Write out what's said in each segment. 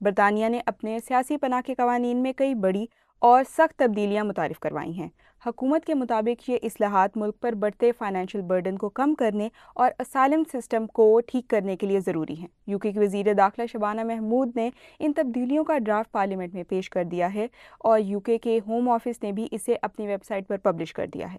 برطانیہ نے اپنے سیاسی پناہ کے قوانین میں کئی بڑی اور سخت تبدیلیاں متعارف کروائی ہیں۔ حکومت کے مطابق یہ اصلاحات ملک پر بڑھتے فائنینشیل برڈن کو کم کرنے اور اسائلم سسٹم کو ٹھیک کرنے کے لیے ضروری ہیں۔ یوکے کی وزیر داخلہ شبانہ محمود نے ان تبدیلیوں کا ڈرافٹ پارلیمنٹ میں پیش کر دیا ہے اور یوکے کے ہوم آفس نے بھی اسے اپنی ویب سائٹ پر پبلش کر دیا ہے۔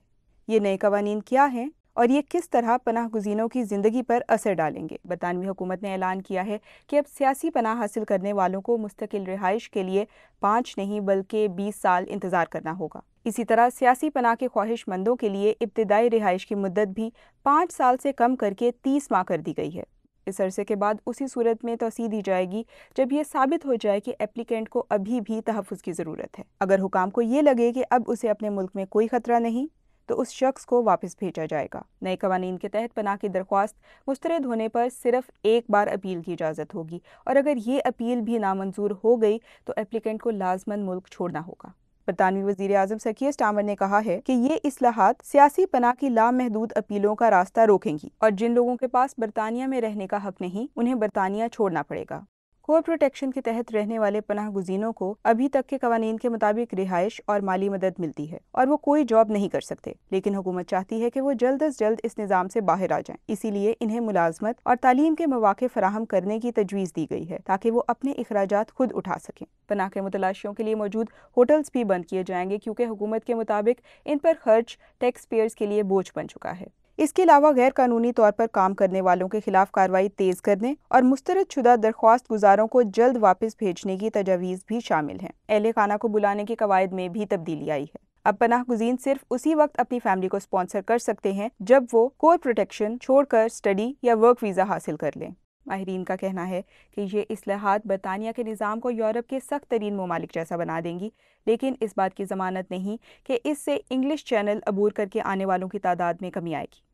یہ نئے قوانین کیا ہیں اور یہ کس طرح پناہ گزینوں کی زندگی پر اثر ڈالیں گے؟ برطانوی حکومت نے اعلان کیا ہے کہ اب سیاسی پناہ حاصل کرنے والوں کو مستقل رہائش کے لیے 5 نہیں بلکہ 20 سال انتظار کرنا ہوگا۔ اسی طرح سیاسی پناہ کے خواہش مندوں کے لیے ابتدائی رہائش کی مدت بھی 5 سال سے کم کر کے 30 ماہ کر دی گئی ہے۔ اس عرصے کے بعد اسی صورت میں توسیع دی جائے گی جب یہ ثابت ہو جائے کہ ایپلیکینٹ کو ابھی بھی تحفظ کی ضرورت ہے۔ اگر حکام کو یہ لگے کہ اب اسے اپنے ملک میں کوئی خطرہ نہیں تو اس شخص کو واپس بھیجا جائے گا۔ نئے قوانین کے تحت پناہ کی درخواست مسترد ہونے پر صرف ایک بار اپیل کی اجازت ہوگی اور اگر یہ اپیل بھی نامنظور ہو گئی تو ایپلیکینٹ کو لازماً ملک چھوڑنا ہوگا۔ برطانوی وزیر اعظم سر کیئر سٹارمر نے کہا ہے کہ یہ اصلاحات سیاسی پناہ کی لامحدود اپیلوں کا راستہ روکیں گی اور جن لوگوں کے پاس برطانیہ میں رہنے کا حق نہیں انہیں برطانیہ چھوڑنا پڑے گا۔ کور پروٹیکشن کے تحت رہنے والے پناہ گزینوں کو ابھی تک کے قوانین کے مطابق رہائش اور مالی مدد ملتی ہے اور وہ کوئی جاب نہیں کر سکتے، لیکن حکومت چاہتی ہے کہ وہ جلد از جلد اس نظام سے باہر آ جائیں۔ اسی لیے انہیں ملازمت اور تعلیم کے مواقع فراہم کرنے کی تجویز دی گئی ہے تاکہ وہ اپنے اخراجات خود اٹھا سکیں۔ پناہ کے متلاشیوں کے لیے موجود ہوٹلز بھی بند کیے جائیں گے کیونکہ حکومت کے مطابق ان پر خرچ ٹیکس پیئرز کے لیے بوجھ بن چکا ہے۔ اس کے علاوہ غیر قانونی طور پر کام کرنے والوں کے خلاف کارروائی تیز کرنے اور مسترد شدہ درخواست گزاروں کو جلد واپس بھیجنے کی تجاویز بھی شامل ہیں۔ اہل خانہ کو بلانے کے قواعد میں بھی تبدیلی آئی ہے۔ اب پناہ گزین صرف اسی وقت اپنی فیملی کو اسپانسر کر سکتے ہیں جب وہ کور پروٹیکشن چھوڑ کر اسٹڈی یا ورک ویزا حاصل کر لیں۔ ماہرین کا کہنا ہے کہ یہ اصلاحات برطانیہ کے نظام کو یورپ کے سخت ترین ممالک جیسا بنا دیں گی، لیکن اس بات کی ضمانت نہیں کہ اس سے انگلش چینل عبور کر کے آنے والوں کی تعداد میں کمی آئے گی۔